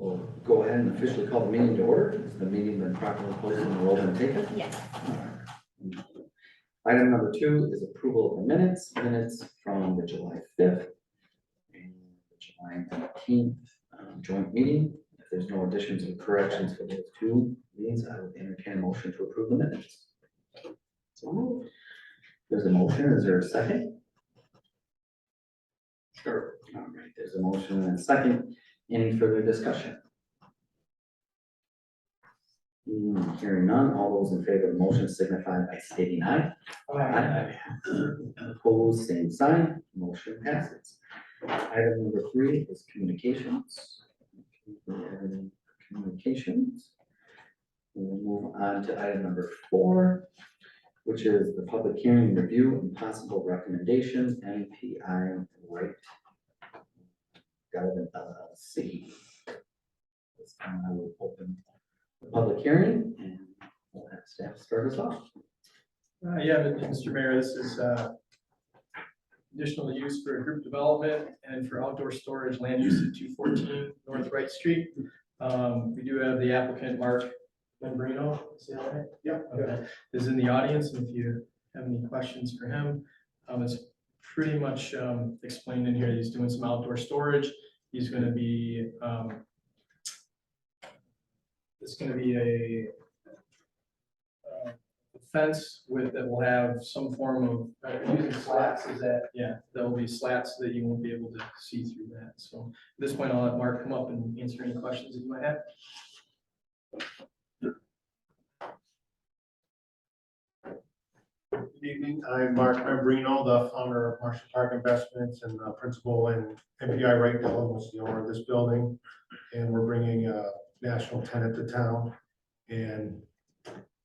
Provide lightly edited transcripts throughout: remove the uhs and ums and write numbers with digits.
We'll go ahead and officially call the meeting to order. Has the meeting been properly posted and rolled and taken? Yes. Item number 2 is approval of the minutes from the July 5th and the July 19th joint meeting. If there's no additions or corrections for those two meetings, I would entertain a motion to approve the minutes. So moved. There's a motion. Is there a second? Sure. All right, there's a motion and a second. Any further discussion? Hearing none, all those in favor of the motion signify by stating aye. Aye. Opposed, same sign, motion passes. Item number 3 is communications. Communications. We'll move on to item number 4, which is the public hearing review and possible recommendations, MPI rate. Delavan LLC. This time I will open the public hearing and we'll have staff start us off. Yeah, Mr. Mayor, this is additional use for group development and for outdoor storage land use at 214 North Wright Street. We do have the applicant, Mark Membrino, is that right? Yep. Okay. Is in the audience, and if you have any questions for him, it's pretty much explained in here. He's doing some outdoor storage. He's going to be it's going to be a fence that will have some form of using slats. Is that, yeah, there will be slats so that you won't be able to see through that. So at this point, I'll let Mark come up and answer any questions that you might have. Good evening. I'm Mark Membrino, the founder of Marshall Park Investments and principal in MPI Wright Delavan, which is the owner of this building. And we're bringing a national tenant to town and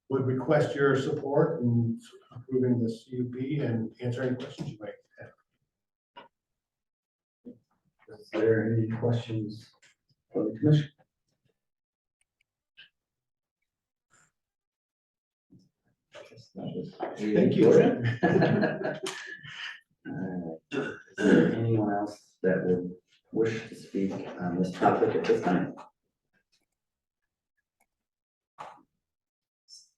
would request your support in approving the CUP and answer any questions you might have. Is there any questions for the commission? Thank you. Is there anyone else that would wish to speak on this topic at this time?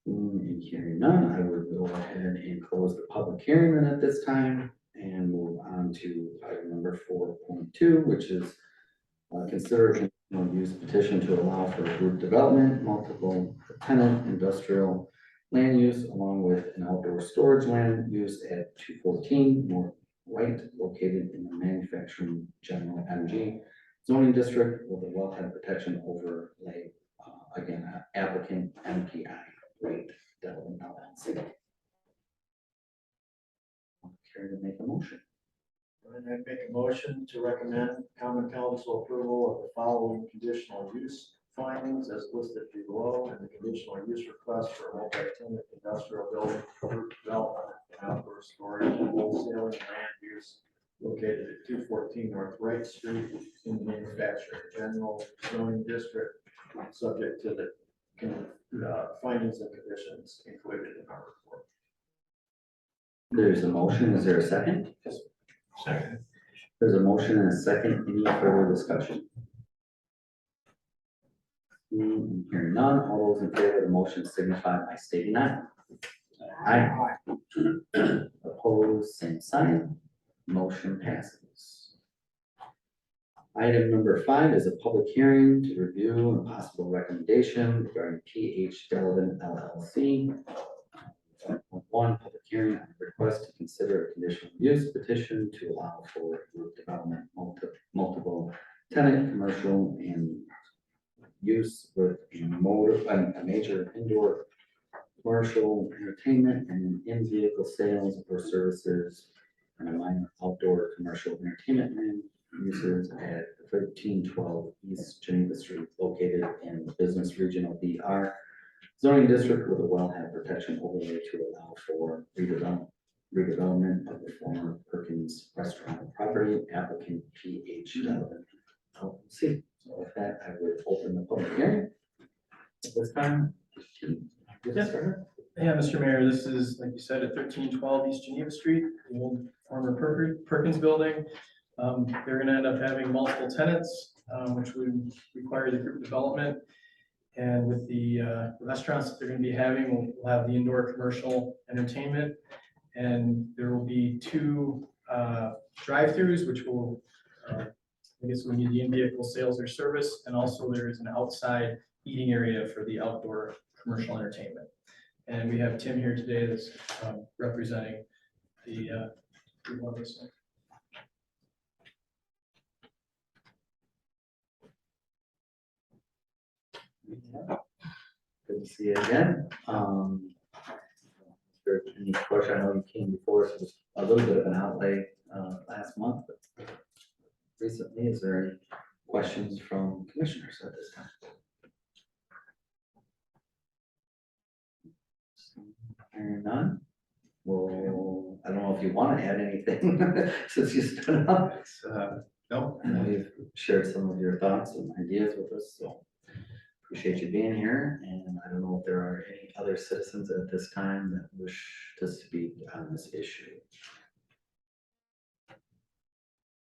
Hearing none, I would go ahead and close the public hearing then at this time and move on to item number 4.2, which is consider a conditional use petition to allow for group development, multiple tenant industrial land use, along with an outdoor storage land use at 214 North Wright, located in the manufacturing general MG zoning district with a wellhead protection overlay. Again, applicant MPI rate Delavan LLC. Care to make a motion? And I'd make a motion to recommend common council approval of the following conditional use findings as listed below, and the conditional use request for a multi-tenant industrial building for group development and outdoor storage and wholesaling land use located at 214 North Wright Street in the manufacturing general zoning district, subject to the findings and conditions included in our report. There's a motion. Is there a second? Second. There's a motion and a second. Any further discussion? Hearing none, all those in favor of the motion signify by stating aye. Aye. Opposed, same sign. Motion passes. Item number 5 is a public hearing to review a possible recommendation regarding PH Delavan LLC. 1 public hearing on a request to consider a conditional use petition to allow for group development, multiple tenant commercial and use with a major indoor commercial entertainment and in-vehicle sales or services and a minor outdoor commercial entertainment land uses at 1312 East Geneva Street, located in the business regional BR zoning district with a wellhead protection overlay to allow for redevelopment of the former Perkins restaurant property. Applicant PH Delavan LLC. So with that, I would open the public hearing at this time. Yes, sir. Yeah, Mr. Mayor, this is, like you said, at 1312 East Geneva Street, the old former Perkins building. They're going to end up having multiple tenants. which would require the group development. And with the restaurants that they're gonna be having, we'll have the indoor commercial entertainment. And there will be two drive-throughs, which will, I guess we need the in-vehicle sales or service, and also there is an outside eating area for the outdoor commercial entertainment. And we have Tim here today that's representing the group on this one. Good to see you again. Is there any question? I know you came before, so it was a little bit of an outlay last month, but recently, is there any questions from commissioners at this time? Hearing none. Well, I don't know if you want to add anything since you stood up. No, I know you've shared some of your thoughts and ideas with us, so appreciate you being here. And I don't know if there are any other citizens at this time that wish to speak on this issue.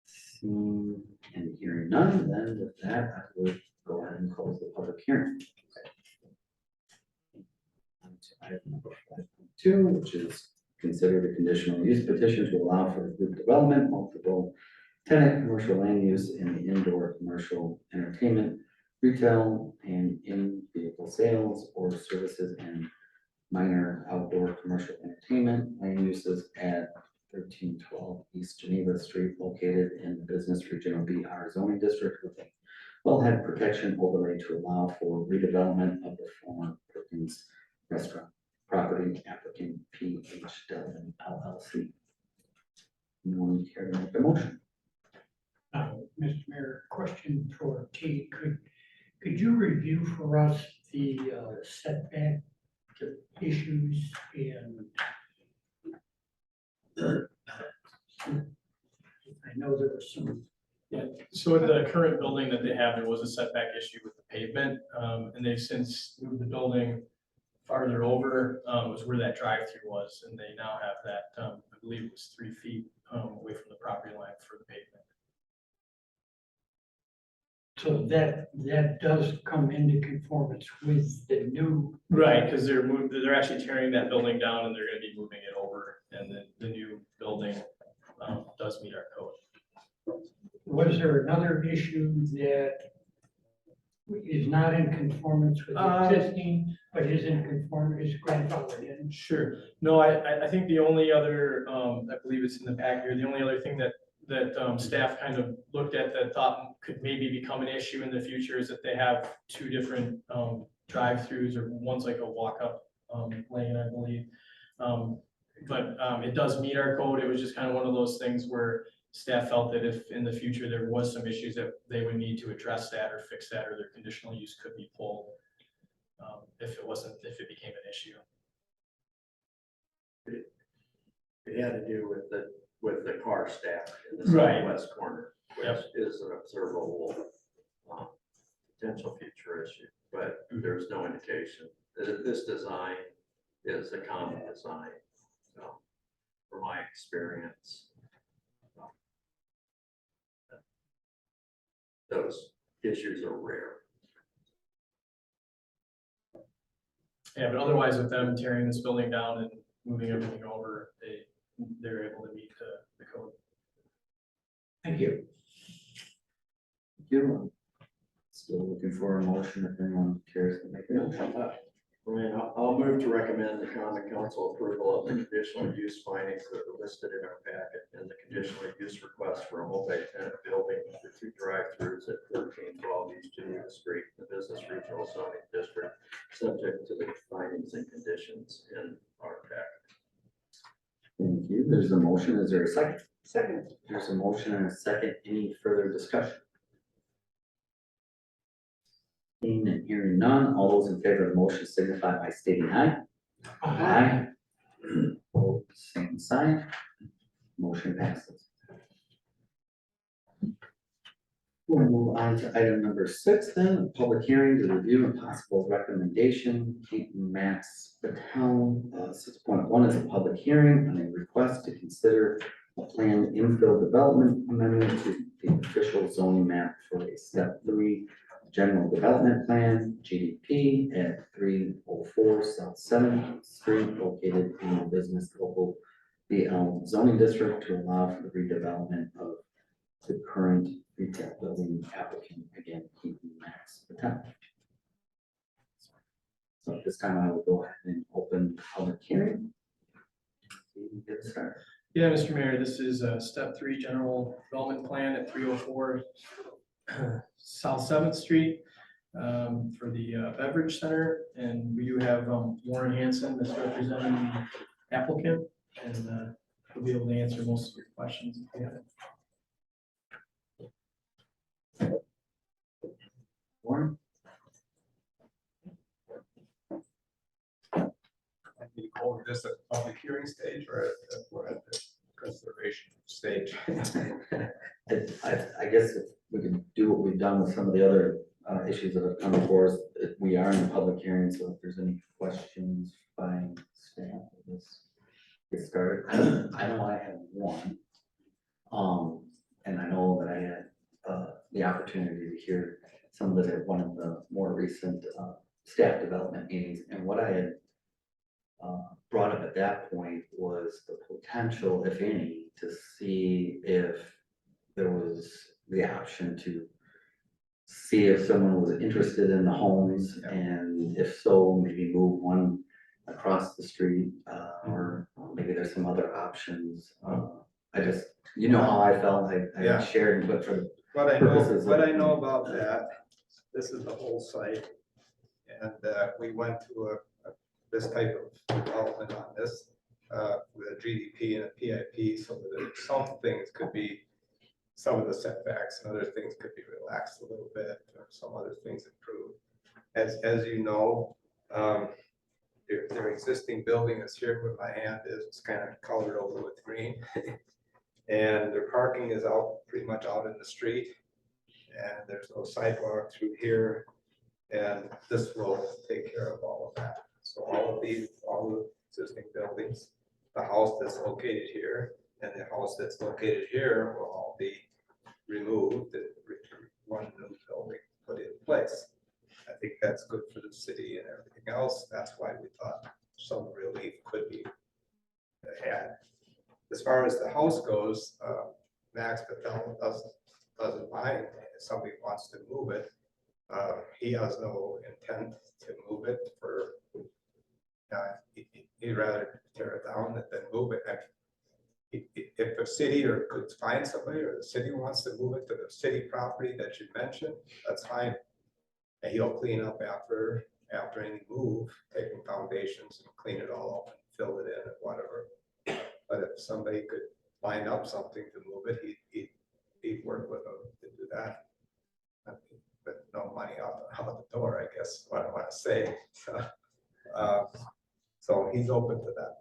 Seeing and hearing none, then with that, I would go ahead and close the public hearing. On to item number 5.2, which is consider the conditional use petition to allow for group development, multiple tenant commercial land use in the indoor commercial entertainment, retail and in-vehicle sales or services and minor outdoor commercial entertainment land uses at 1312 East Geneva Street, located in the Business Regional BR zoning district with a wellhead protection overlay to allow for redevelopment of the former Perkins restaurant property, applicant PH Delavan LLC. Anyone care to make the motion? Mr. Mayor, question for Kate. Could you review for us the setback issues and I know there was some. Yeah, so in the current building that they have, there was a setback issue with the pavement, and they've since moved the building farther over, was where that drive-through was, and they now have that, I believe it was 3 feet away from the property line for the pavement. So that does come into conformance with the new. Right, because they're actually tearing that building down and they're gonna be moving it over, and then the new building does meet our code. Was there another issue that is not in conformance with the existing, but is in conformance, is grandfathered in? Sure. No, I think the only other, I believe it's in the pack here, the only other thing that staff kind of looked at that thought could maybe become an issue in the future is that they have 2 different drive-throughs, or one's like a walk-up lane, I believe. But it does meet our code. It was just kind of one of those things where staff felt that if in the future there was some issues that they would need to address that or fix that, or their conditional use could be pulled if it became an issue. It had to do with the car stack in the Right. southwest corner, which Yep. is an observable potential future issue, but there's no indication that this design is a common design. So, from my experience, those issues are rare. Yeah, but otherwise with them tearing this building down and moving everything over, they're able to meet the code. Thank you. Thank you. Still looking for a motion if anyone cares to make a motion. Ryan, I'll move to recommend the common council approval of the conditional use findings that are listed in our packet and the conditional use request for a multi-tenant building with 2 drive-throughs at 1312 East Geneva Street, the Business Regional Zoning District, subject to the findings and conditions in our packet. Thank you. There's a motion. Is there a second? Second. There's a motion and a second. Any further discussion? Seeing and hearing none, all those in favor of the motion signify by stating aye. Aye. Opposed, same sign. Motion passes. We'll move on to item number 6 then, a public hearing to review and possible recommendation, Kate and Max Patel. 6.1 is a public hearing on a request to consider a planned infill development amendment to the official zoning map for a step 3 general development plan, GDP, at 304 South 7th Street, located in the business local BL zoning district to allow for the redevelopment of the current retail building applicant, again, keeping max potential. So at this time, I will go ahead and open the public hearing. We can get started. Yeah, Mr. Mayor, this is step 3 general development plan at 304 South 7th Street for the beverage center. And we do have Warren Hanson that's representing the applicant, and we'll be able to answer most of your questions if you have it. Warren? I need to go over this at the public hearing stage or we're at the consideration stage? I guess if we can do what we've done with some of the other issues that have come before us, we are in the public hearing, so if there's any questions by staff, let's get started. I know I had one. And I know that I had the opportunity to hear some of the, one of the more recent staff development meetings, and what I had brought up at that point was the potential, if any, to see if there was the option to see if someone was interested in the homes, and if so, maybe move one across the street, or maybe there's some other options. I just, you know how I felt, I Yeah. shared, but for the What purposes of- I know about that, this is the whole site. And we went to this type of development on this with a GDP and a PIP, so that some things could be, some of the setbacks and other things could be relaxed a little bit, or some other things improved. As you know, their existing building is here where my hand is, it's kind of colored over with green. And their parking is out, pretty much out in the street. And there's no sidewalk through here. And this will take care of all of that. So all the existing buildings, the house that's located here and the house that's located here will all be removed and one new building put in place. I think that's good for the city and everything else. That's why we thought some relief could be had. As far as the house goes, Max Patel doesn't mind if somebody wants to move it. He has no intent to move it for, he'd rather tear it down than move it. If the city or could find somebody, or the city wants to move it to the city property that you mentioned, that's fine. And he'll clean up after any move, taking foundations and clean it all up and fill it in and whatever. But if somebody could line up something to move it, he'd work with them to do that. But no money out the door, I guess, what I want to say. So he's open to that.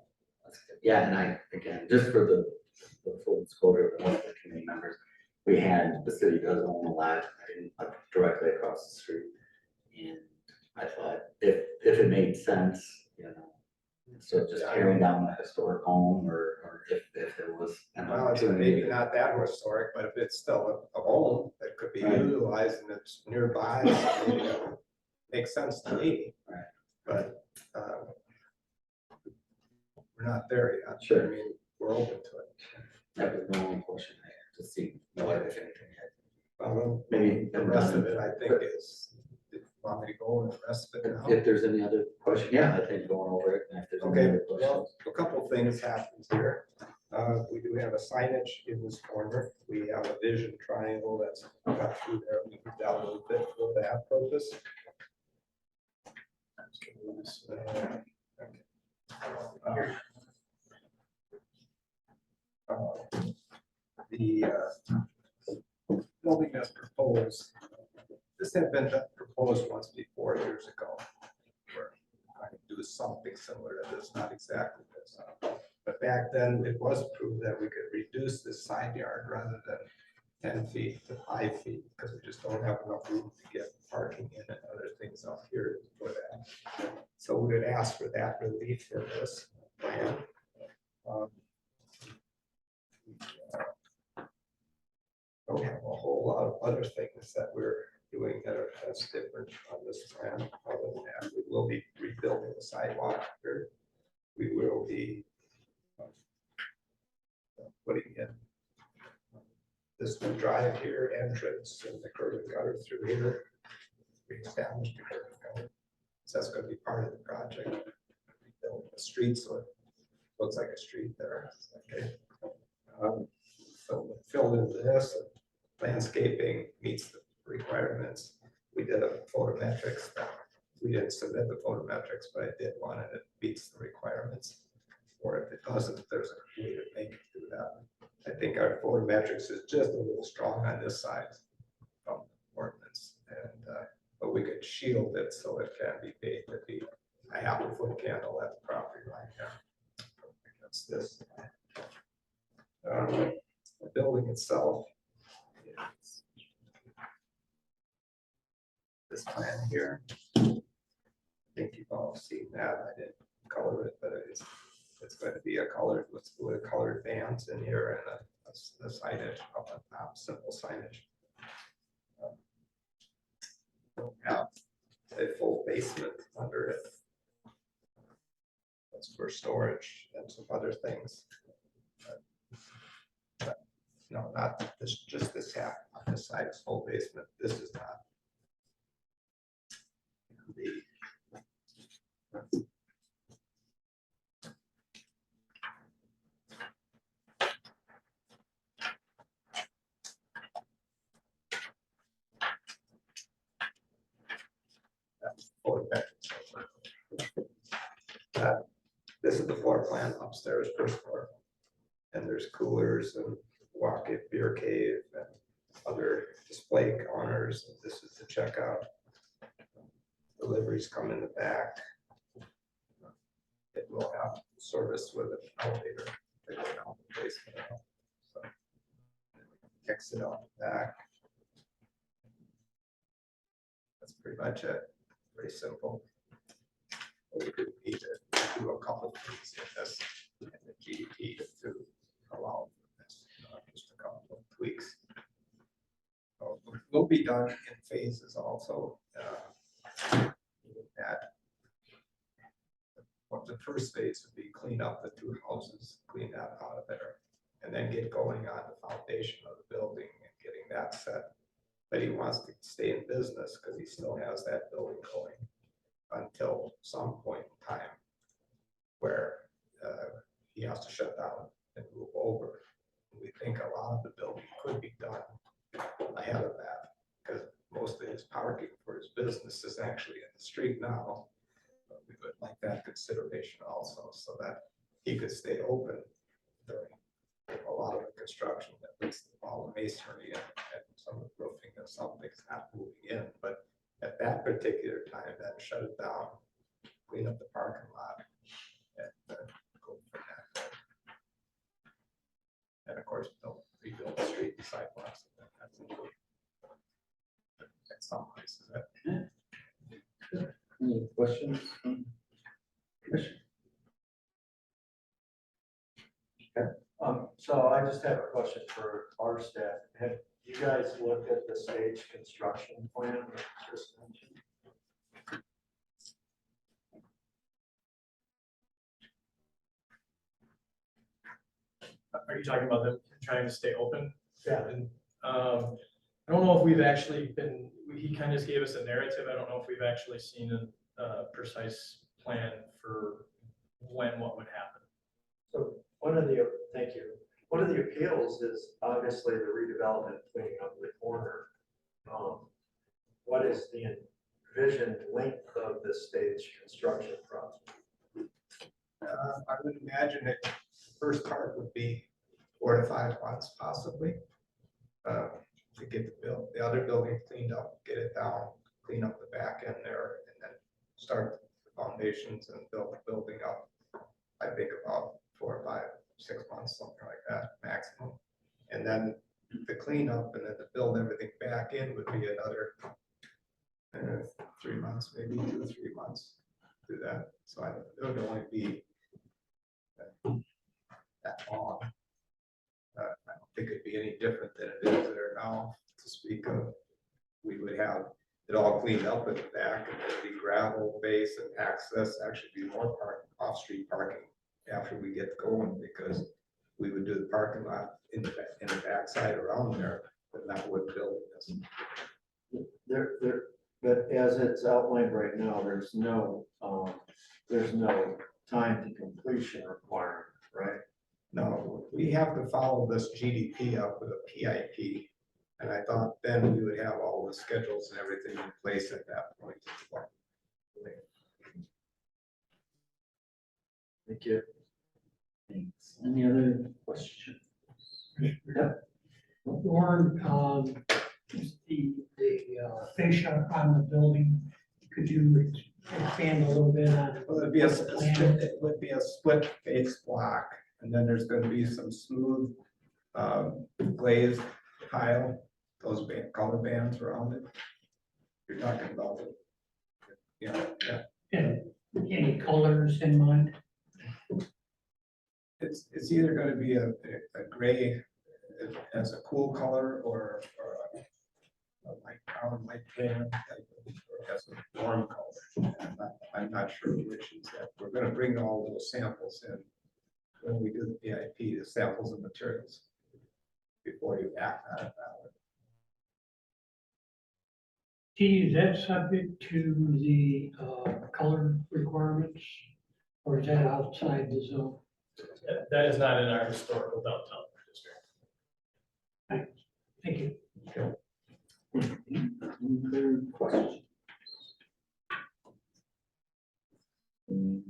Yeah, and I, again, just for the full disclosure of the committee members, we had, the city does own a lot directly across the street. And I thought if it made sense, you know, so just tearing down a historic home, or if there was an Well, it's opportunity. maybe not that historic, but if it's still a home that could be Right. utilized and it's nearby, makes sense to me. Right. But we're not there yet. Sure. I mean, we're open to it. That was the only question I had, to see what if anything had. Maybe Maybe the rest of it, I think, is, if you want me to go over the rest of it now? if there's any other question, yeah, I think going over it, and if there's any Okay, other questions. well, a couple of things happens here. We do have a signage in this corner. We have a vision triangle that's cut through there. We moved out a little bit for that purpose. The building that's proposed, this had been proposed once before, years ago. We're trying to do something similar to this, not exactly this. But back then, it was approved that we could reduce the side yard rather than 10 feet to 5 feet, because we just don't have enough room to get parking in and other things up here for that. So we would ask for that relief for this plan. don't have a whole lot of other things that we're doing that are that's different on this plan. Other than that, we will be rebuilding the sidewalk here. We will be putting in this new drive here, entrance and the curb and gutter through here. We established the curb and gutter. So that's gonna be part of the project. Rebuild the street, so it looks like a street there. Okay. Filled into this, landscaping meets the requirements. We did a photometrics. We didn't submit the photometrics, but I did one and it meets the requirements. Or if it doesn't, there's a way to make it do that. I think our photometrics is just a little strong on this side from the ordinance, and but we could shield it so it can be made to be a 1/2 foot candle at the property line here. Against this. The building itself is this plan here. I think you've all seen that. I didn't color it, but it's going to be a colored with a colored bands in here and the signage up on top, simple signage. Don't have a full basement under it. That's for storage and some other things. No, not this, just this half on this side is full basement. This is not. This is the floor plan upstairs, first floor. And there's coolers and walk-in beer cave and other display counters. This is the checkout. Deliveries come in the back. It will have service with an elevator. They go down the basement. So, exit out the back. That's pretty much it. Pretty simple. We could need to do a couple of things in this and the GDP to allow for this, just a couple of tweaks. So will be done in phases also. What the first phase would be clean up the 2 houses, clean that out of there, and then get going on the foundation of the building and getting that set. But he wants to stay in business because he still has that building going until some point in time where he has to shut down and move over. We think a lot of the building could be done ahead of that because most of his parking for his business is actually in the street now. But we would like that consideration also so that he could stay open during a lot of the construction, at least all the masonry and some of the roofing and something's not moving in. But at that particular time, then shut it down, clean up the parking lot, and go from that. And of course, they'll rebuild the street and sidewalks. That's included. At some places. Any questions from Commissioner? So I just have a question for our staff. Have you guys looked at the stage construction plan that Chris mentioned? Are you talking about them trying to stay open? Yeah. And I don't know if we've actually been, he kind of just gave us a narrative. I don't know if we've actually seen a precise plan for when what would happen. So thank you. One of the appeals is obviously the redevelopment cleaning up the corner. What is the envisioned length of this stage construction project? I would imagine that the first part would be 4 to 5 months possibly. To get the other building cleaned up, get it down, clean up the back end there, and then start the foundations and build the building up. I think about 4 or 5, 6 months, something like that maximum. And then the cleanup and then to build everything back in would be another 3 months, maybe 2 or 3 months to do that. So it would only be that long. I don't think it'd be any different than it is there now to speak of. We would have it all cleaned up at the back and there'd be gravel base and access, actually be more off-street parking after we get going, because we would do the parking lot in the backside around there, but not wood building. But as it's outlined right now, there's no time to completion requirement, right? No, we have to follow this GDP up with a PIP. And I thought then we would have all the schedules and everything in place at that point. Thank you. Thanks. Any other questions? Yep. Or, just the fascia on the building, could you expand a little bit on? Well, it'd be a what the plan split, is? it would be a split face block, and then there's gonna be some smooth glazed tile, those color bands around it. You're talking about it. Yeah, And any colors in mind? it's either gonna be a gray as a cool color or a light brown, light tan type of, or as a warm color. I'm not sure which is that. We're gonna bring all those samples in when we do the PIP, the samples and materials, before you act on it. T, is that subject to the color requirements? Or is that outside the zone? That is not in our historical downtown district. Thank you. Any further questions? Hearing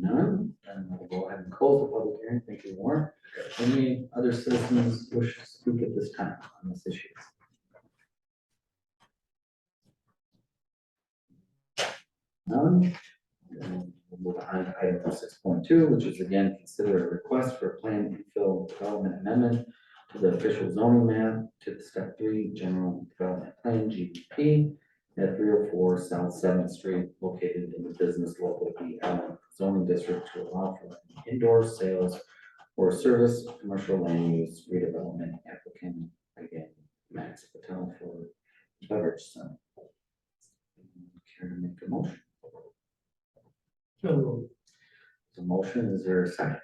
none, then we'll go ahead and close the public hearing. Thank you, Warren. Any other citizens wish to speak at this time on this issue? None. Then we'll move on to item 6.2, which is again, consider a request for a plan infill development amendment to the official zoning map to the step 3 general development plan GDP at 304 South 7th Street, located in the business local B element zoning district to allow for indoor sales or service commercial land use redevelopment. Applicant again, Max Patel for beverage center. Care to make a motion? So, The motion, is there a second?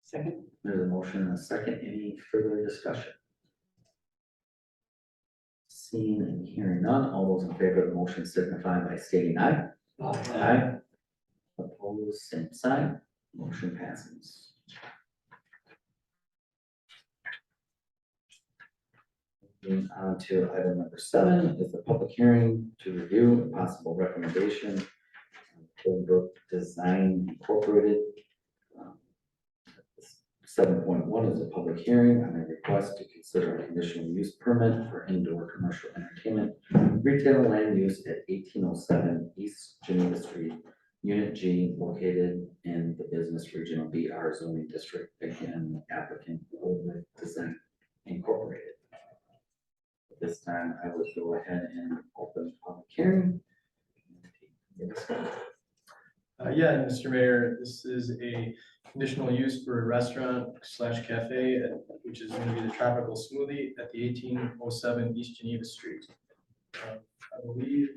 second, There's a motion and a second. Any further discussion? Seeing and hearing none, all those in favor of the motion signify by stating aye. Aye. Opposed, same sign. Motion passes. Moving on to item number 7 is the public hearing to review a possible recommendation of Coldbrook Design Incorporated. 7.1 is a public hearing on a request to consider a conditional use permit for indoor commercial entertainment retail land use at 1807 East Geneva Street, Unit G, located in the Business Regional BR zoning district. Again, applicant Coldbrook Design Incorporated. At this time, I would go ahead and open the public hearing. Yeah, Mr. Mayor, this is a conditional use for a restaurant / cafe, which is going to be the Tropical Smoothie at the 1807 East Geneva Street. I believe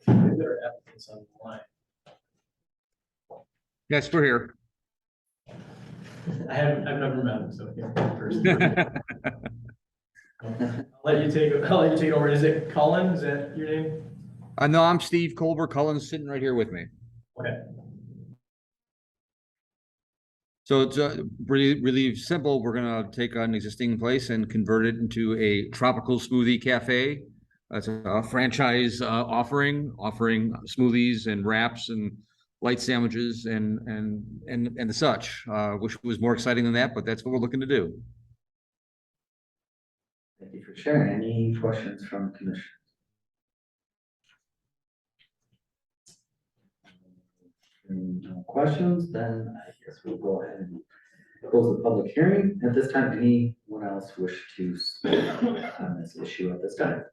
there are applicants on the line. Yes, we're here. I've never met him, so here first. I'll let you take it over. Is it Cullen? Is that your name? No, I'm Steve Colbert. Cullen's sitting right here with me. Okay. So it's really simple. We're gonna take an existing place and convert it into a tropical smoothie cafe. It's a franchise offering smoothies and wraps and light sandwiches and the such. Wish it was more exciting than that, but that's what we're looking to do. Thank you for sharing. Any questions from commission? No questions, then I guess we'll go ahead and close the public hearing. At this time, anyone else wish to speak on this issue at this time?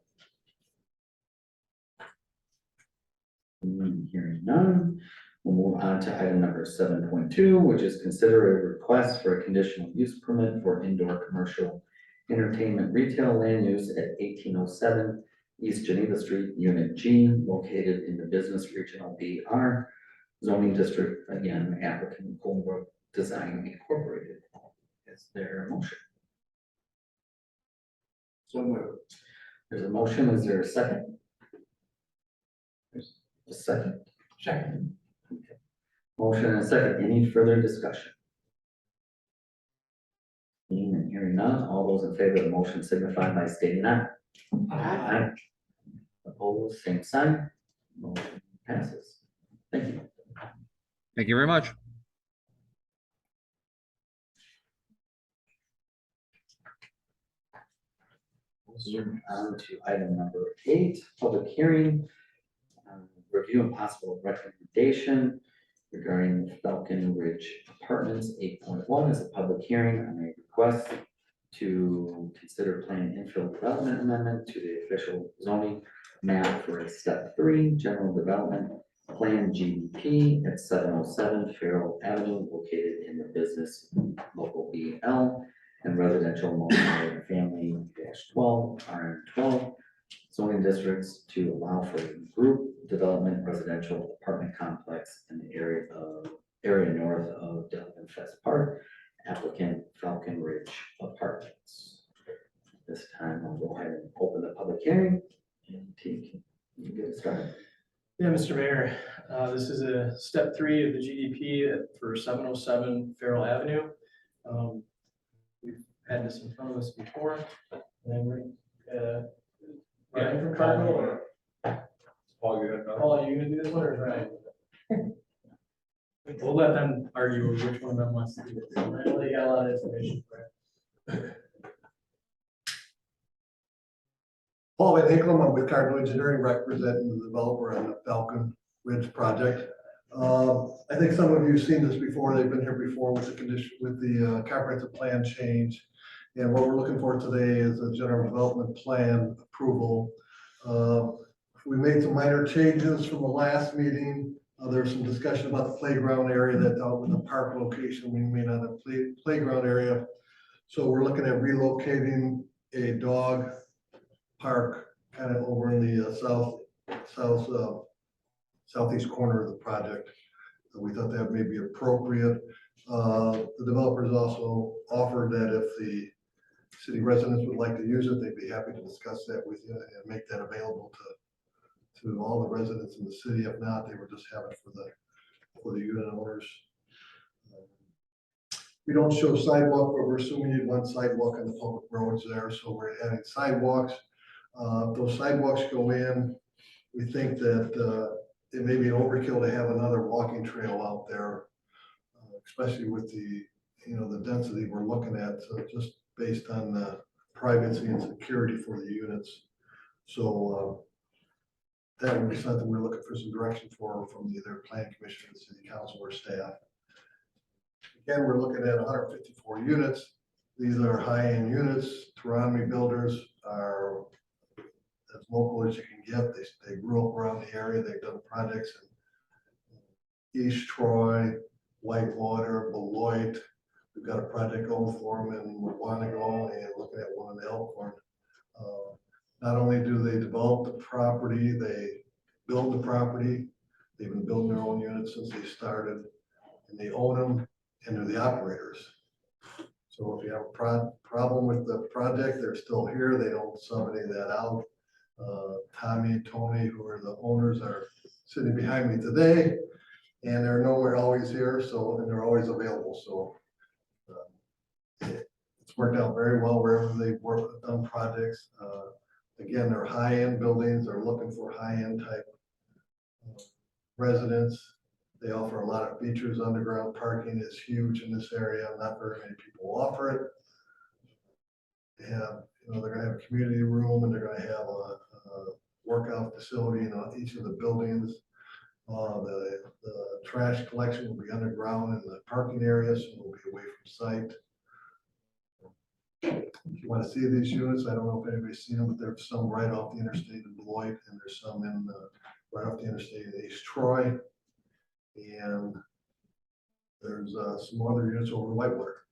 Hearing none, We'll move on to item number 7.2, which is consider a request for a conditional use permit for indoor commercial entertainment retail land use at 1807 East Geneva Street, Unit G, located in the Business Regional BR zoning district. Again, applicant Colebrook Design Incorporated. Is there a motion? So moved. There's a motion. Is there a second? There's a second. Second. Motion and a second. Any further discussion? Seeing and hearing none, all those in favor of the motion signify by stating aye. Aye. Opposed, same sign. Motion passes. Thank you. Thank you very much. Moving on to item number 8, public hearing. Review and possible recommendation regarding Falcon Ridge Apartments. 8.1 is a public hearing on a request to consider plan infill development amendment to the official zoning map for a step 3 general development plan GDP at 707 Farrell Avenue, located in the business local BL and residential multi-family -12 RM12 zoning districts to allow for group development residential apartment complex in the area north of Delavan Fest Park. Applicant Falcon Ridge Apartments. This time I'll go ahead and open the public hearing and T, you get it started. Yeah, Mr. Mayor, this is a step 3 of the GDP for 707 Farrell Avenue. We've had this in front of us before. And we're, Ryan from Cardinal or? Paul, you had Paul, are you gonna do this one or Ryan? We'll let them argue which one of them wants to do it. I know they got a lot of information for it. Paul Van Hinkle, I'm with Cardinal Engineering, representing the developer on the Falcon Ridge project. I think some of you have seen this before. They've been here before with the condition, with the comprehensive plan change. And what we're looking for today is a general development plan approval. We made some minor changes from the last meeting. There's some discussion about the playground area that's out in the park location. We may not have playground area. So we're looking at relocating a dog park kind of over in the southeast corner of the project. We thought that may be appropriate. The developers also offered that if the city residents would like to use it, they'd be happy to discuss that with you and make that available to all the residents in the city. If not, they would just have it for the unit owners. We don't show sidewalk, but we're assuming you'd want sidewalk on the public roads there, so we're adding sidewalks. If those sidewalks go in, we think that it may be an overkill to have another walking trail out there, especially with the density we're looking at, so just based on the privacy and security for the units. So that would be something we're looking for some direction from either plan commission, the city council, or staff. Again, we're looking at 154 units. These are high-end units. Toronto builders are as local as you can get. They grew up around the area. They've done projects in East Troy, Whitewater, Beloit. We've got a project going for them in Wanego and looking at one in Elkhorn. Not only do they develop the property, they build the property. They've been building their own units since they started, and they own them, and they're the operators. So if you have a problem with the project, they're still here. They don't sub any of that out. Tommy and Tony, who are the owners, are sitting behind me today, and they're nowhere always here, and they're always available. So it's worked out very well wherever they've done projects. Again, they're high-end buildings. They're looking for high-end type residents. They offer a lot of features. Underground parking is huge in this area. Not very many people offer it. They have, they're going to have a community room, and they're going to have a workout facility in each of the buildings. The trash collection will be underground in the parking area, so we'll be away from site. If you want to see these units, I don't know if anybody's seen them, but there's some right off the interstate in Beloit, and there's some in right off the interstate in East Troy. and there's some other units over in Whitewater.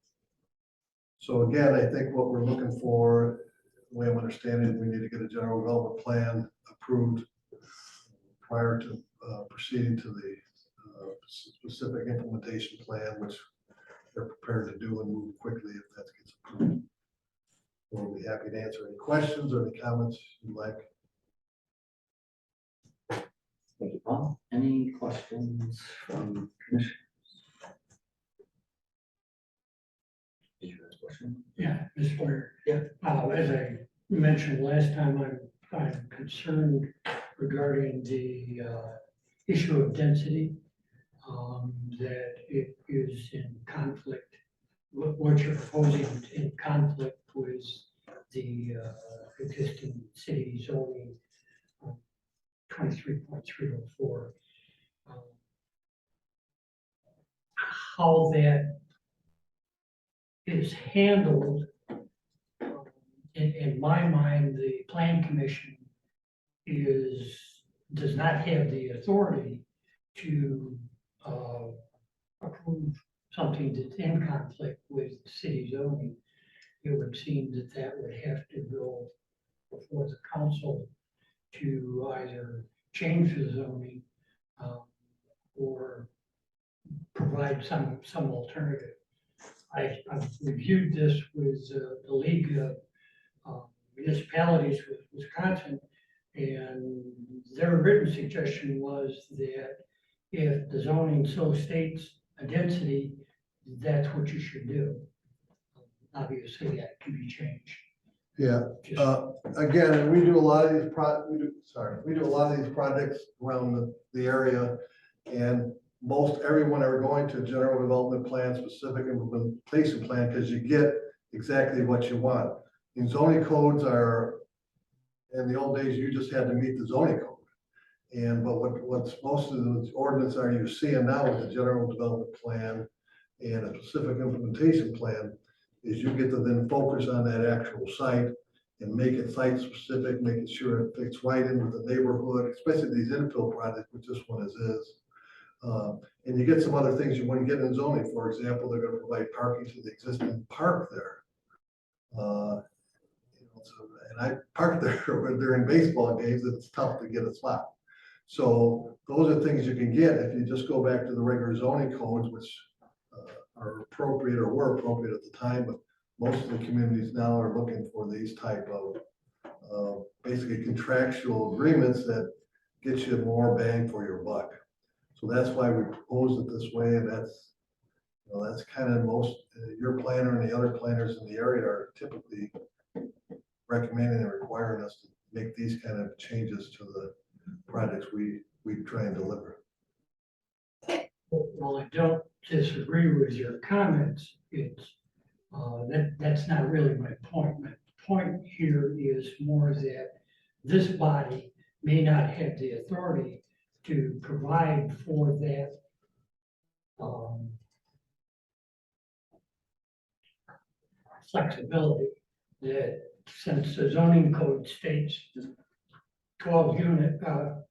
So again, I think what we're looking for, the way I'm understanding it, we need to get a general development plan approved prior to proceeding to the specific implementation plan, which they're prepared to do and move quickly if that gets approved. We'll be happy to answer any questions or any comments you'd like. Thank you, Paul. Any questions from commissioners? Did you have a question? Yeah, Mr. Mayor. Yeah. As I mentioned last time, I'm concerned regarding the issue of density. That it is in conflict, what you're proposing is in conflict with the existing city zoning 23.304. How that is handled, in my mind, the plan commission does not have the authority to approve something that's in conflict with city zoning. It would seem that that would have to go before the council to either change the zoning or provide some alternative. I've reviewed this with the League of Municipalities with Wisconsin, and their written suggestion was that if the zoning so states a density, that's what you should do. Obviously, that can be changed. Yeah, Just- again, and we do a lot of these we do a lot of these projects around the area. And most everyone are going to general development plan, specific implementation plan, because you get exactly what you want. And zoning codes are, in the old days, you just had to meet the zoning code. But what's most of the ordinance are you seeing now with the general development plan and a specific implementation plan is you get to then focus on that actual site and make it site specific, making sure it fits right in with the neighborhood, especially these infill projects, which this one is. And you get some other things you wouldn't get in zoning. For example, they're gonna provide parking to the existing park there. And I parked there during baseball games, and it's tough to get a spot. So those are things you can get if you just go back to the regular zoning codes, which are appropriate or were appropriate at the time, but most of the communities now are looking for these type of basically contractual agreements that get you more bang for your buck. So that's why we proposed it this way, and that's kind of most, your planner and the other planners in the area are typically recommending and requiring us to make these kind of changes to the projects we try and deliver. Well, I don't disagree with your comments. That's not really my point. My point here is more that this body may not have the authority to provide for that flexibility, that since the zoning code states 12 units, and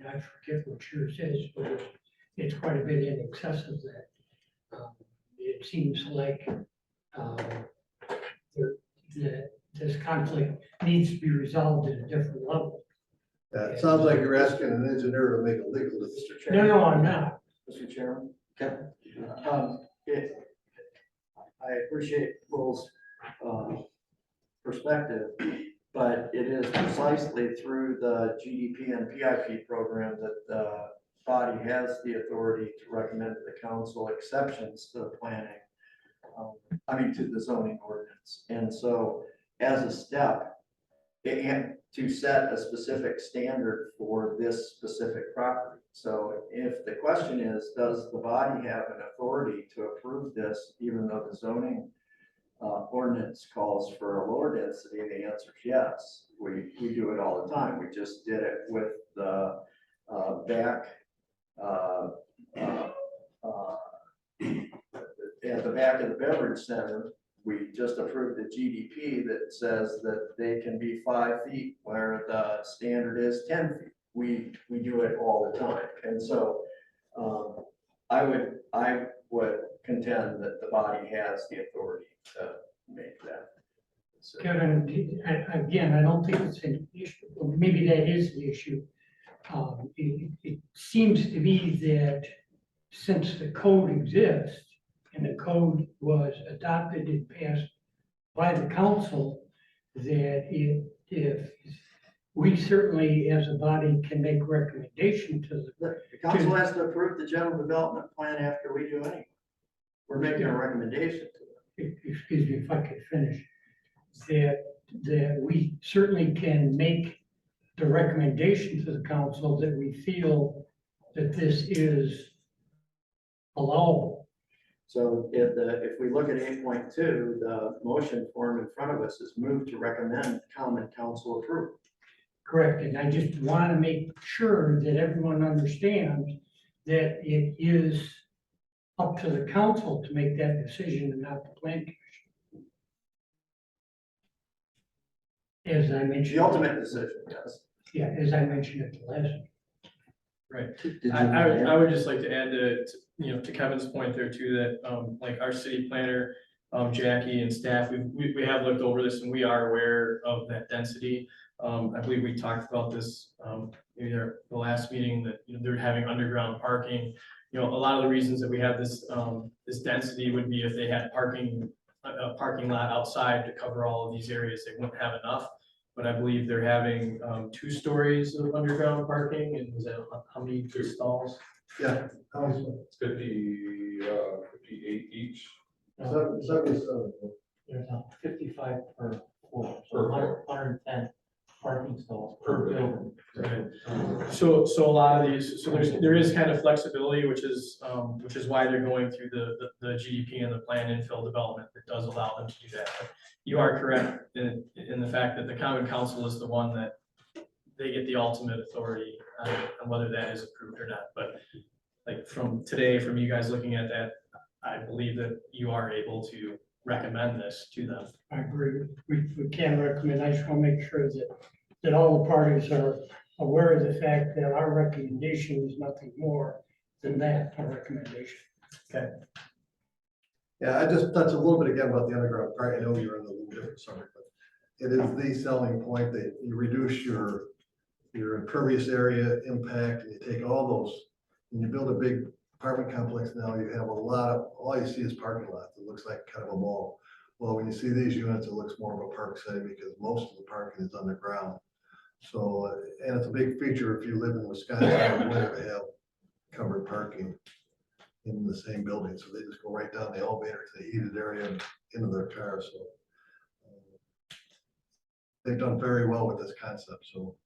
I forget what yours is, but it's quite a bit in excess of that. It seems like this conflict needs to be resolved at a different level. It sounds like you're asking an engineer to make a legal decision. No, I'm not. Mr. Chairman? Okay. I appreciate Will's perspective, but it is precisely through the GDP and PIP program that the body has the authority to recommend to the council exceptions to the planning, to the zoning ordinance. And so as a step, and to set a specific standard for this specific property. So if the question is, does the body have an authority to approve this, even though the zoning ordinance calls for a lower density, the answer is yes. We do it all the time. We just did it with the at the back of the beverage center. We just approved a GDP that says that they can be 5 feet where the standard is 10 feet. we do it all the time. And so, I would contend that the body has the authority to make that. decision. Kevin, again, I don't think it's an issue, or maybe that is the issue. It seems to me that since the code exists and the code was adopted and passed by the council, that if we certainly as a body can make recommendation to the, The council has to approve the general development plan after we do anything. We're making a recommendation to them. excuse me if I could finish, that we certainly can make the recommendation to the council that we feel that this is allowable. So if we look at 8.2, the motion form in front of us is moved to recommend common council approval. Correct, and I just want to make sure that everyone understands that it is up to the council to make that decision and not the planning commission. As I mentioned. The ultimate decision, yes. Yeah, as I mentioned at the last. meeting. Right. Did you I would just like to add to Kevin's point there too, that, like our city planner, Jackie and staff, we have looked over this and we are aware of that density. I believe we talked about this, maybe the last meeting that, they're having underground parking. A lot of the reasons that we have this, this density would be if they had a parking lot outside to cover all of these areas, they wouldn't have enough. But I believe they're having 2 stories of underground parking, and was that how many stalls? Yeah. It's 58 each. 77. There's 55 per floor, so Per floor. 110 parking stalls Per per building. Right. So a lot of these, so there is kind of flexibility, which is why they're going through the GDP and the plan infill development that does allow them to do that. But you are correct in the fact that the common council is the one that they get the ultimate authority on whether that is approved or not. But like from today, from you guys looking at that, I believe that you are able to recommend this to them. I agree. We can recommend, I just want to make sure that all the parties are aware of the fact that our recommendation is nothing more than that, a recommendation. Yeah, I just touch a little bit again about the underground part. I know you're in a little different subject, but it is the selling point that you reduce your impervious area impact, and you take all those, and you build a big apartment complex. Now you have all you see is parking lots. It looks like kind of a mall. Well, when you see these units, it looks more of a park setting because most of the parking is underground. So, and it's a big feature if you live in Wisconsin in winter to have covered parking in the same building. So they just go right down the elevator to the heated area and into their car. So they've done very well with this concept. So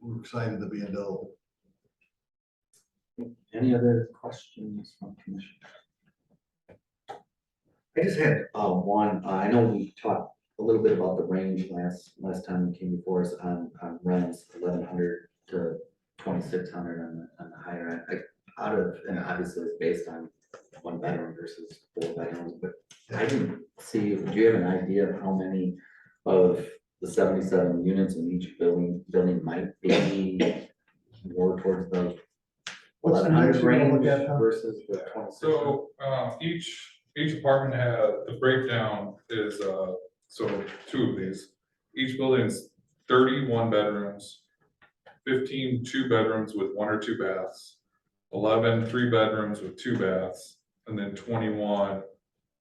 we're excited to be in Delavan. Any other questions from commission? I just had one. I know we talked a little bit about the range last time we came before us on rents, 1,100 to 2,600 on the higher end. And obviously it's based on 1 bedroom versus 4 bedrooms, but I didn't see. Do you have an idea of how many of the 77 units in each building might be more towards the What's the 1,100 next one to look range at, Tom? versus the 26? So each apartment the breakdown is so 2 of these. Each building is 31 bedrooms, 15 2-bedrooms with 1 or 2 baths, 11 3-bedrooms with 2 baths, and then 21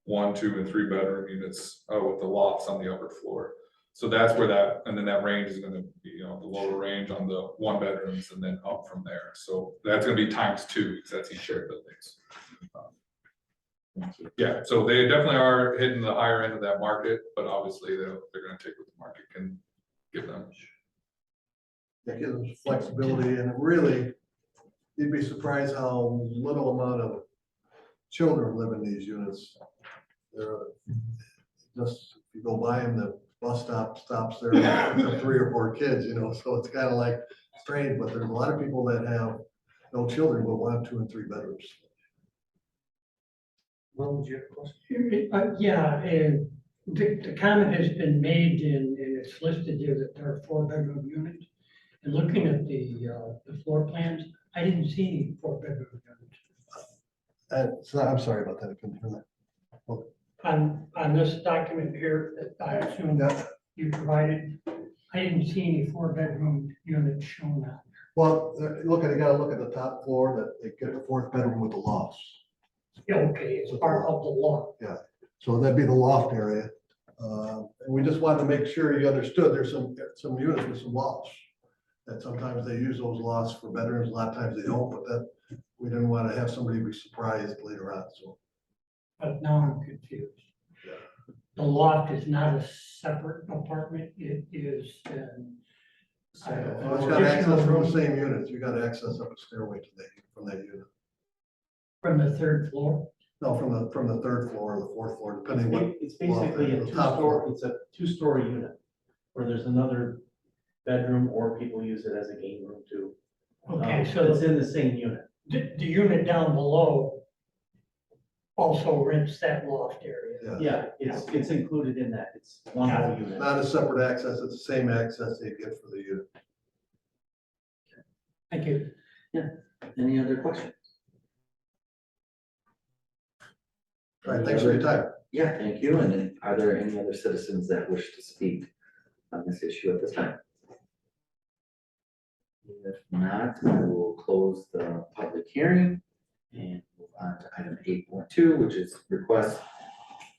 1, 2, and 3 bedroom units with the lofts on the upper floor. So that's where and then that range is going to be, the lower range on the 1 bedrooms and then up from there. So that's going to be times 2 because that's each shared buildings. Yeah, so they definitely are hitting the higher end of that market, but obviously they're going to take what the market can give them. That gives us flexibility, and really, you'd be surprised how little amount of children live in these units. They're just, if you go by them, the bus stops there, for 3 or 4 kids, so it's kind of like strange, but there's a lot of people that have no children, but want 2 and 3 bedrooms. What would you have a question? Yeah, and the comment has been made and it's listed there that there are 4 bedroom units. And looking at the floor plans, I didn't see any 4-bedroom units. So I'm sorry about that, I couldn't hear that. On this document here that I assume Yeah. you provided, I didn't see any 4-bedroom units shown on. Well, look, you gotta look at the top floor, that they get a 4th bedroom with the lofts. Yeah, okay, it's part of the law. So that'd be the loft area. And we just wanted to make sure you understood, there's some units with some lofts. That sometimes they use those lofts for bedrooms, a lot of times they don't, but that, we didn't want to have somebody be surprised later on, so. But now I'm confused. Yeah. The loft is not a separate apartment, it is an Well, it's got access from the same units, you got access up a stairway to from that unit. from the 3rd floor. No, from the 3rd floor or the 4th floor, depending what. It's basically a the top floor. it's a 2-story unit, where there's another bedroom, or people use it as a game room too. Okay, It's so in the same unit. the unit down below also rents that loft area. Yeah, it's included in that. It's one whole unit. Not a separate access, it's the same access they get for the unit. Thank you. Any other questions? All right, thanks for your time. Yeah, thank you. And then are there any other citizens that wish to speak on this issue at this time? If not, I will close the public hearing and move on to item 8.2, which is request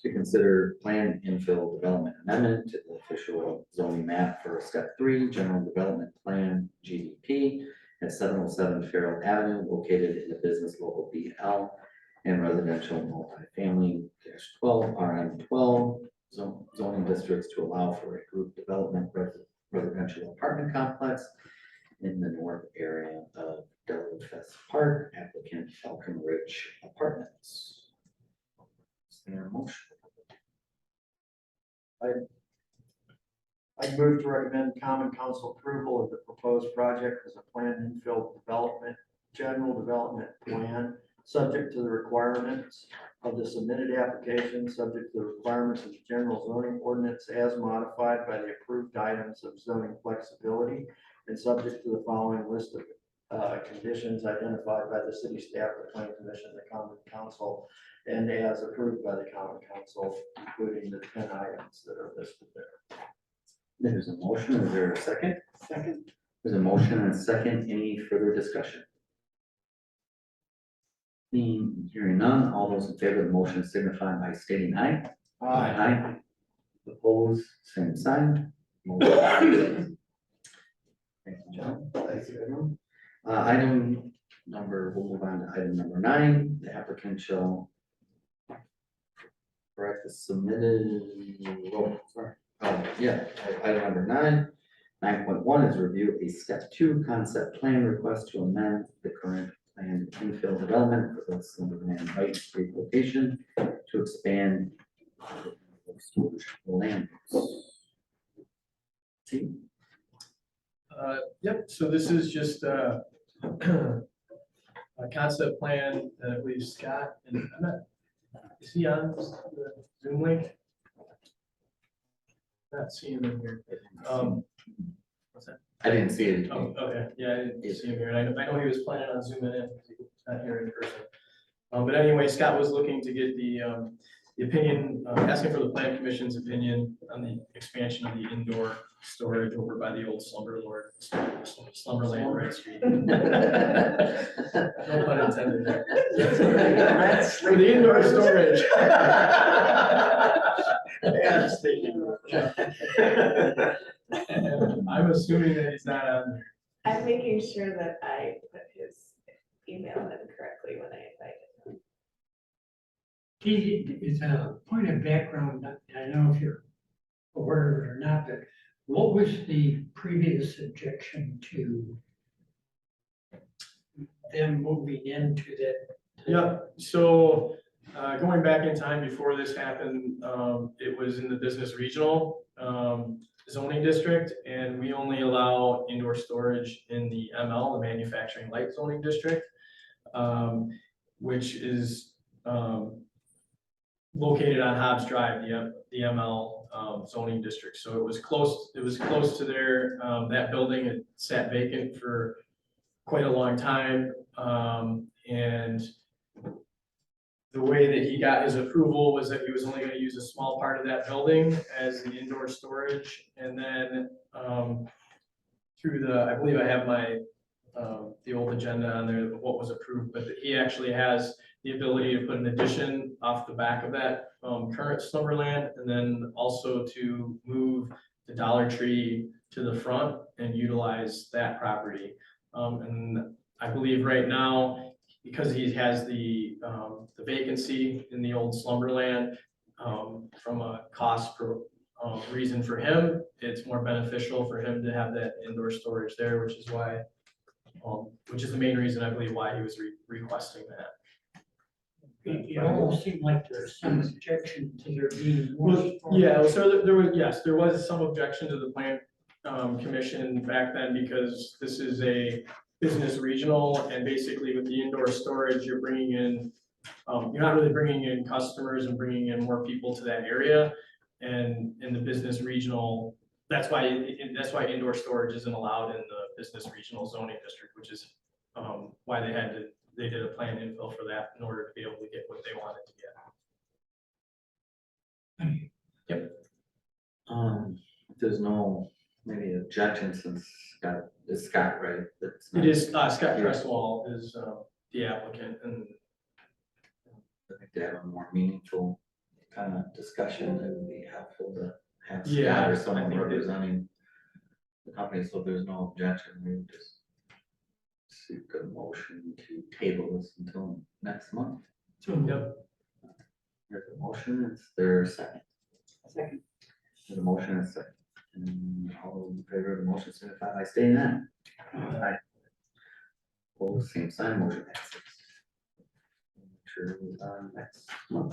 to consider plan infill development amendment to the official zoning map for step 3, general development plan GDP at 707 Farrell Avenue, located in the business local BL and residential multifamily -12 RM12 zoning districts to allow for a group development residential apartment complex in the north area of Delavan Park, applicant Falcon Ridge Apartments. Is there a motion? I move to recommend common council approval of the proposed project as a planned infill development, general development plan, subject to the requirements of the submitted application, subject to the requirements of the general zoning ordinance as modified by the approved items of zoning flexibility, and subject to the following list of conditions identified by the city staff, the planning commission, the common council, and as approved by the common council, including the 10 items that are listed there. There's a motion. Is there a second? Second. There's a motion and a second. Any further discussion? Hearing none, all those in favor of the motion signify by stating aye. Aye. Opposed, same sign. Motion passes. Thank you, John. Thank you, everyone. We'll move on to item number 9. The applicant shall correct the submitted, item number 9. 9.1 is review a step 2 concept plan request to amend the current planned infill development for the Slumberland Wright Street location to expand land. See? Yep, so this is just a concept plan that we've Scott, and I'm not, is he on the Zoom link? Not seeing him here. What's that? I didn't see it. Oh, okay, yeah, I didn't see him here, and I know he was planning on zooming in, because he's not here in person. But anyway, Scott was looking to get the opinion, asking for the plan commission's opinion on the expansion of the indoor storage over by the old Slumberland Wright Street. No pun intended there. For the indoor storage. And I'm assuming that he's not on there. I'm making sure that I put his email in correctly when I invited him. It's a point of background, I don't know if you're aware of it or not, but what was the previous objection to them moving into that? Yeah, so going back in time before this happened, it was in the business regional zoning district, and we only allow indoor storage in the ML, the manufacturing light zoning district, which is located on Hobbs Drive, the ML zoning district. So it was close to there. That building had sat vacant for quite a long time. And the way that he got his approval was that he was only gonna use a small part of that building as the indoor storage. And then, through I believe I have the old agenda on there, of what was approved, but he actually has the ability to put an addition off the back of that, current Slumberland, and then also to move the Dollar Tree to the front and utilize that property. And I believe right now, because he has the vacancy in the old Slumberland, from a cost reason for him, it's more beneficial for him to have that indoor storage there, which is the main reason I believe why he was requesting that. It almost seemed like there's some objection to there being more. Well, yeah, so there was some objection to the plan commission back then, because this is a business regional, and basically with the indoor storage, you're bringing in, you're not really bringing in customers and bringing in more people to that area. And in the business regional, that's why indoor storage isn't allowed in the business regional zoning district, which is why they did a plan infill for that in order to be able to get what they wanted to get. Yep. If there's no, maybe objection since it's Scott, right? That's It not- is, Scott Crestwall is the applicant, and I think to have a more meaningful kind of discussion, it would be helpful to have Yeah, Scott or I someone think that- representing the company, so if there's no objection, we would just seek a motion to table this until next month. yep. There's a motion, is there a second? Second. There's a motion and a second. And all those in favor of the motion signify by stating aye. Aye. Opposed, same sign, motion passes. Make sure it was on next month.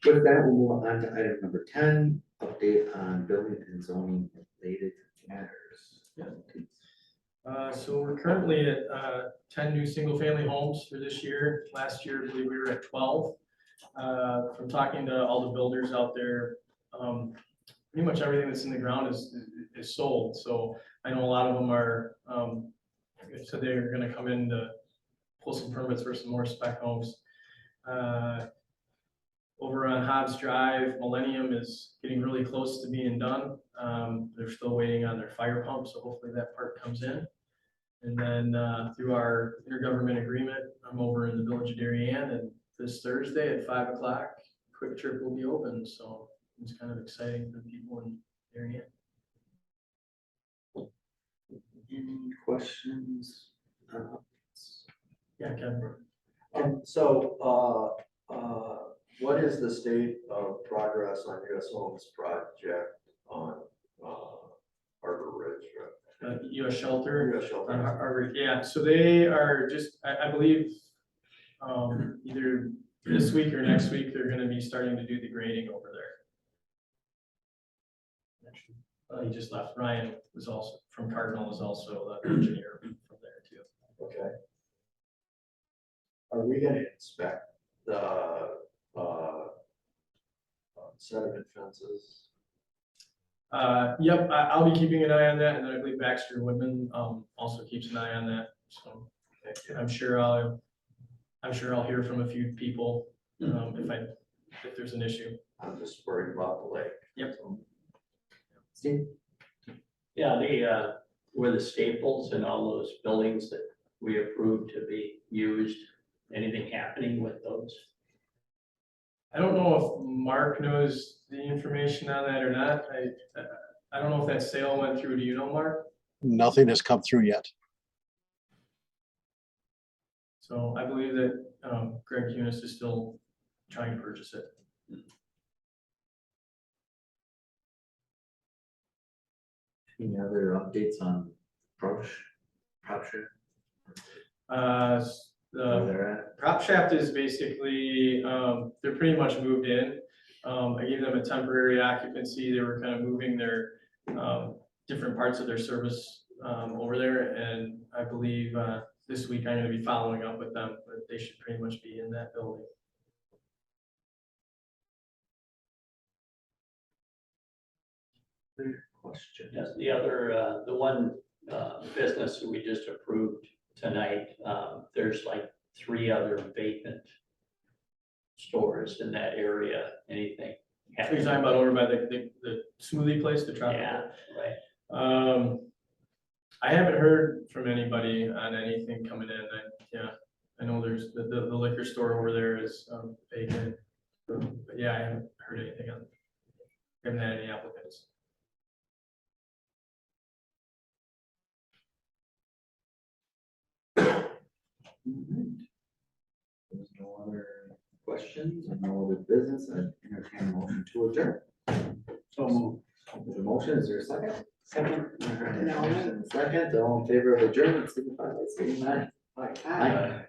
With that, we'll move on to item number 10, update on building and zoning related matters. So we're currently at 10 new single-family homes for this year. Last year, I believe we were at 12. From talking to all the builders out there, pretty much everything that's in the ground is sold. So I know a lot of them are, so they're gonna come in to pull some permits for some more spec homes. Over on Hobbs Drive, Millennium is getting really close to being done. They're still waiting on their fire pump, so hopefully that part comes in. And then through our intergovernment agreement, I'm over in the village of Darien, and this Thursday at 5 o'clock, Quick Trip will be open, so it's kind of exciting for the people in Darien. Any questions? Yeah, Kevin. What is the state of progress on US Homes project on Harbor Ridge? US Shelter. US Shelter. On Harvard, yeah, so they are just, I believe, either this week or next week, they're gonna be starting to do the grading over there. He just left. Ryan was also, from Cardinal, is also the engineer from there too. Okay. Are we gonna inspect the sediment fences? Yep, I'll be keeping an eye on that, and then I believe Baxter Woodman also keeps an eye on that, so I'm sure I'll hear from a few people if there's an issue. I'm just worried about the lake. Yep. Steve? Yeah, were the staples and all those buildings that we approved to be used, anything happening with those? I don't know if Mark knows the information on that or not. I don't know if that sale went through. Do you know, Mark? Nothing has come through yet. So I believe that Greg Kunis is still trying to purchase it. Any other updates on Prop Shaft? Where The they're at? prop shaft is basically, they're pretty much moved in. I gave them a temporary occupancy. They were kind of moving their different parts of their service over there. And I believe this week I'm gonna be following up with them, but they should pretty much be in that building. Question. Yes, the other, the one business that we just approved tonight, there's like 3 other vacant stores in that area. Anything? So you're talking about over by the smoothie place, the tropical? Yeah, right. I haven't heard from anybody on anything coming in. I know there's the liquor store over there is vacant. But yeah, I haven't heard anything on, haven't had any applicants. There's no other questions, and no other business, I entertain a motion to adjourn. So moved. There's a motion, is there a second? Second. Second, all in favor of adjournment, signify by saying aye. Aye.